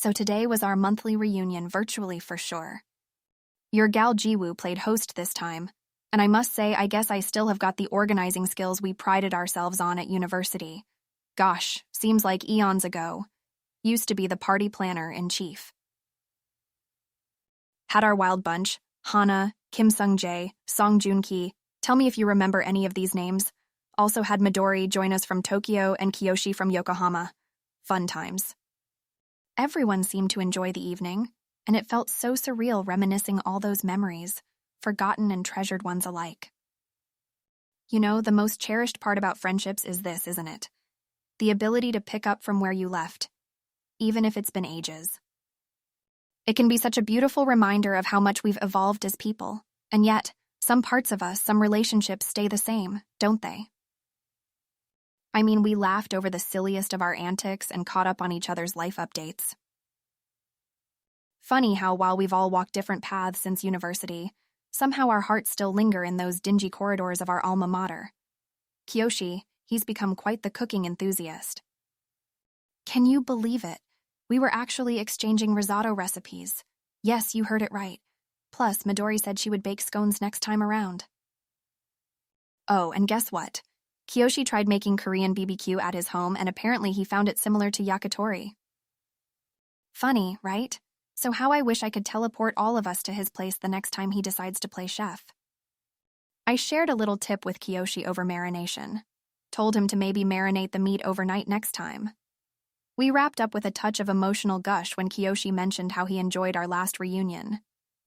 So today was our monthly reunion virtually for sure. Your gal Jiwoo played host this time, and I must say I guess I still have got the organizing skills we prided ourselves on at university. Gosh, seems like eons ago. Used to be the party planner in chief. Had our wild bunch, Hana, Kim Sung-jae, Song Joon-ki. Tell me if you remember any of these names. Also had Midori join us from Tokyo and Kiyoshi from Yokohama. Fun times. Everyone seemed to enjoy the evening, and it felt so surreal reminiscing all those memories, forgotten and treasured ones alike. You know, the most cherished part about friendships is this, isn't it? The ability to pick up from where you left, even if it's been ages. It can be such a beautiful reminder of how much we've evolved as people, and yet, some parts of us, some relationships stay the same, don't they? I mean, we laughed over the silliest of our antics and caught up on each other's life updates. Funny how while we've all walked different paths since university, somehow our hearts still linger in those dingy corridors of our alma mater. Kiyoshi, he's become quite the cooking enthusiast. Can you believe it? We were actually exchanging risotto recipes. Yes, you heard it right. Plus, Midori said she would bake scones next time around. Oh, and guess what? Kiyoshi tried making Korean BBQ at his home, and apparently he found it similar to yakitori. Funny, right? So how I wish I could teleport all of us to his place the next time he decides to play chef. I shared a little tip with Kiyoshi over marination. Told him to maybe marinate the meat overnight next time. We wrapped up with a touch of emotional gush when Kiyoshi mentioned how he enjoyed our last reunion.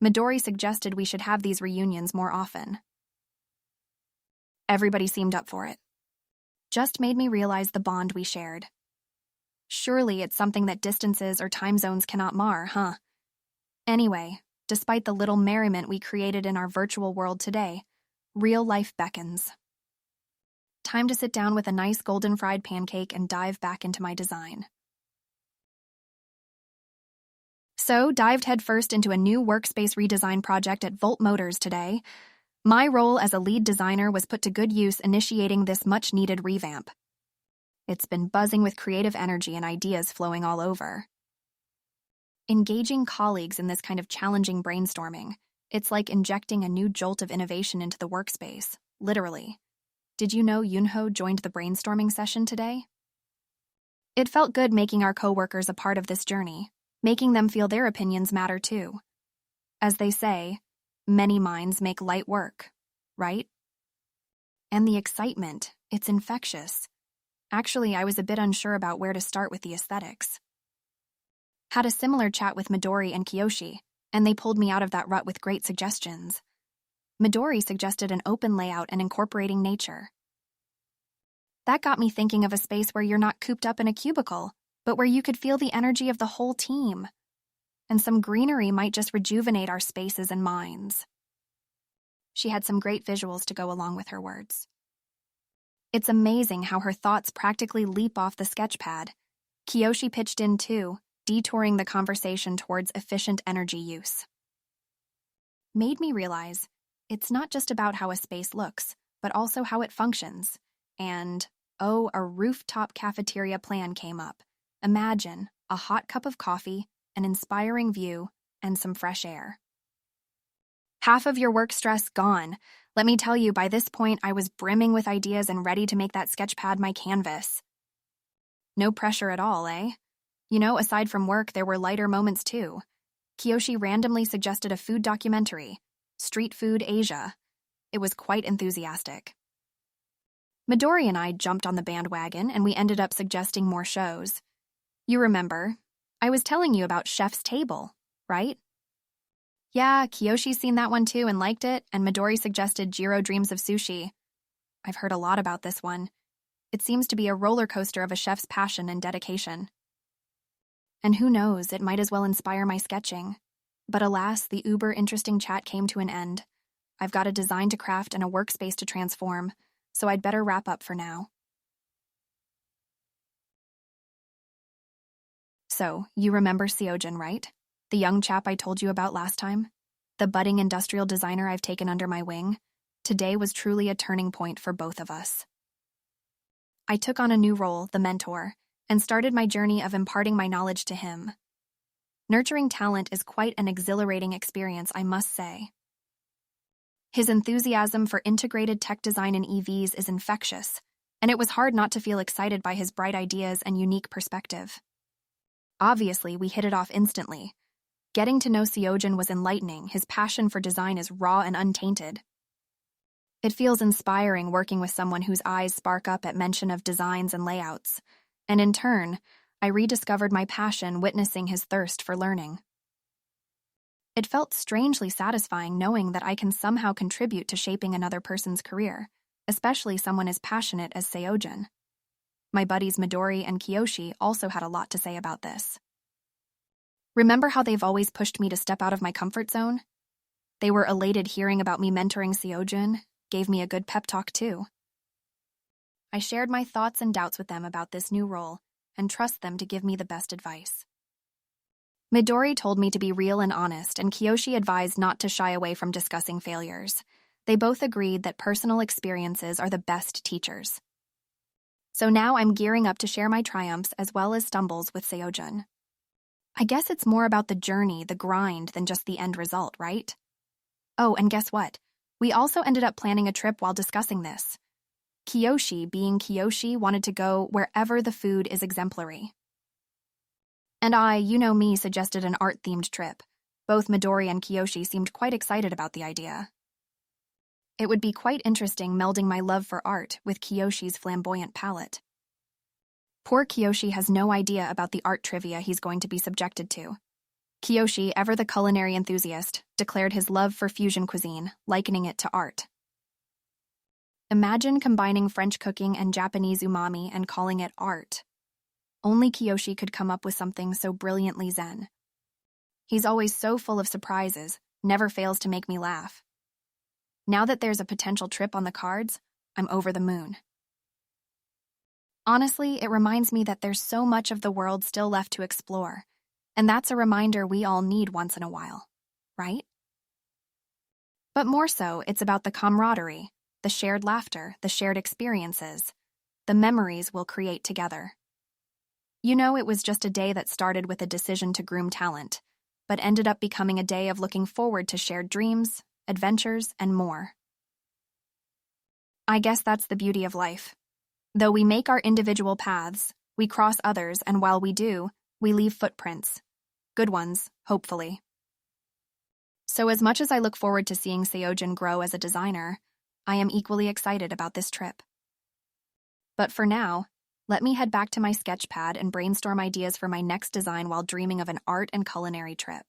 Midori suggested we should have these reunions more often. Everybody seemed up for it. Just made me realize the bond we shared. Surely it's something that distances or time zones cannot mar, huh? Anyway, despite the little merriment we created in our virtual world today, real life beckons. Time to sit down with a nice golden fried pancake and dive back into my design. So, dived headfirst into a new workspace redesign project at Volt Motors today. My role as a lead designer was put to good use initiating this much-needed revamp. It's been buzzing with creative energy and ideas flowing all over. Engaging colleagues in this kind of challenging brainstorming, it's like injecting a new jolt of innovation into the workspace, literally. Did you know Yunho joined the brainstorming session today? It felt good making our coworkers a part of this journey, making them feel their opinions matter too. As they say, many minds make light work, right? And the excitement, it's infectious. Actually, I was a bit unsure about where to start with the aesthetics. Had a similar chat with Midori and Kiyoshi, and they pulled me out of that rut with great suggestions. Midori suggested an open layout and incorporating nature. That got me thinking of a space where you're not cooped up in a cubicle, but where you could feel the energy of the whole team. And some greenery might just rejuvenate our spaces and minds. She had some great visuals to go along with her words. It's amazing how her thoughts practically leap off the sketchpad. Kiyoshi pitched in too, detouring the conversation towards efficient energy use. Made me realize it's not just about how a space looks, but also how it functions. And, oh, a rooftop cafeteria plan came up. Imagine a hot cup of coffee, an inspiring view, and some fresh air. Half of your work stress gone. Let me tell you, by this point, I was brimming with ideas and ready to make that sketchpad my canvas. No pressure at all, eh? You know, aside from work, there were lighter moments too. Kiyoshi randomly suggested a food documentary, Street Food Asia. It was quite enthusiastic. Midori and I jumped on the bandwagon, and we ended up suggesting more shows. You remember, I was telling you about Chef's Table, right? Yeah, Kiyoshi's seen that one too and liked it, and Midori suggested Jiro Dreams of Sushi. I've heard a lot about this one. It seems to be a roller coaster of a chef's passion and dedication. And who knows, it might as well inspire my sketching. But alas, the uber-interesting chat came to an end. I've got a design to craft and a workspace to transform, so I'd better wrap up for now. So, you remember Seojin, right? The young chap I told you about last time? The budding industrial designer I've taken under my wing? Today was truly a turning point for both of us. I took on a new role, the mentor, and started my journey of imparting my knowledge to him. Nurturing talent is quite an exhilarating experience, I must say. His enthusiasm for integrated tech design in EVs is infectious, and it was hard not to feel excited by his bright ideas and unique perspective. Obviously, we hit it off instantly. Getting to know Seojin was enlightening. His passion for design is raw and untainted. It feels inspiring working with someone whose eyes spark up at mention of designs and layouts, and in turn, I rediscovered my passion witnessing his thirst for learning. It felt strangely satisfying knowing that I can somehow contribute to shaping another person's career, especially someone as passionate as Seojin. My buddies Midori and Kiyoshi also had a lot to say about this. Remember how they've always pushed me to step out of my comfort zone? They were elated hearing about me mentoring Seojin, gave me a good pep talk too. I shared my thoughts and doubts with them about this new role and trust them to give me the best advice. Midori told me to be real and honest, and Kiyoshi advised not to shy away from discussing failures. They both agreed that personal experiences are the best teachers. So now I'm gearing up to share my triumphs as well as stumbles with Seojin. I guess it's more about the journey, the grind, than just the end result, right? Oh, and guess what? We also ended up planning a trip while discussing this. Kiyoshi, being Kiyoshi, wanted to go wherever the food is exemplary. And I, you know me, suggested an art-themed trip. Both Midori and Kiyoshi seemed quite excited about the idea. It would be quite interesting melding my love for art with Kiyoshi's flamboyant palette. Poor Kiyoshi has no idea about the art trivia he's going to be subjected to. Kiyoshi, ever the culinary enthusiast, declared his love for fusion cuisine, likening it to art. Imagine combining French cooking and Japanese umami and calling it art. Only Kiyoshi could come up with something so brilliantly zen. He's always so full of surprises, never fails to make me laugh. Now that there's a potential trip on the cards, I'm over the moon. Honestly, it reminds me that there's so much of the world still left to explore, and that's a reminder we all need once in a while, right? But more so, it's about the camaraderie, the shared laughter, the shared experiences, the memories we'll create together. You know, it was just a day that started with a decision to groom talent, but ended up becoming a day of looking forward to shared dreams, adventures, and more. I guess that's the beauty of life. Though we make our individual paths, we cross others, and while we do, we leave footprints. Good ones, hopefully. So as much as I look forward to seeing Seojin grow as a designer, I am equally excited about this trip. But for now, let me head back to my sketch pad and brainstorm ideas for my next design while dreaming of an art and culinary trip.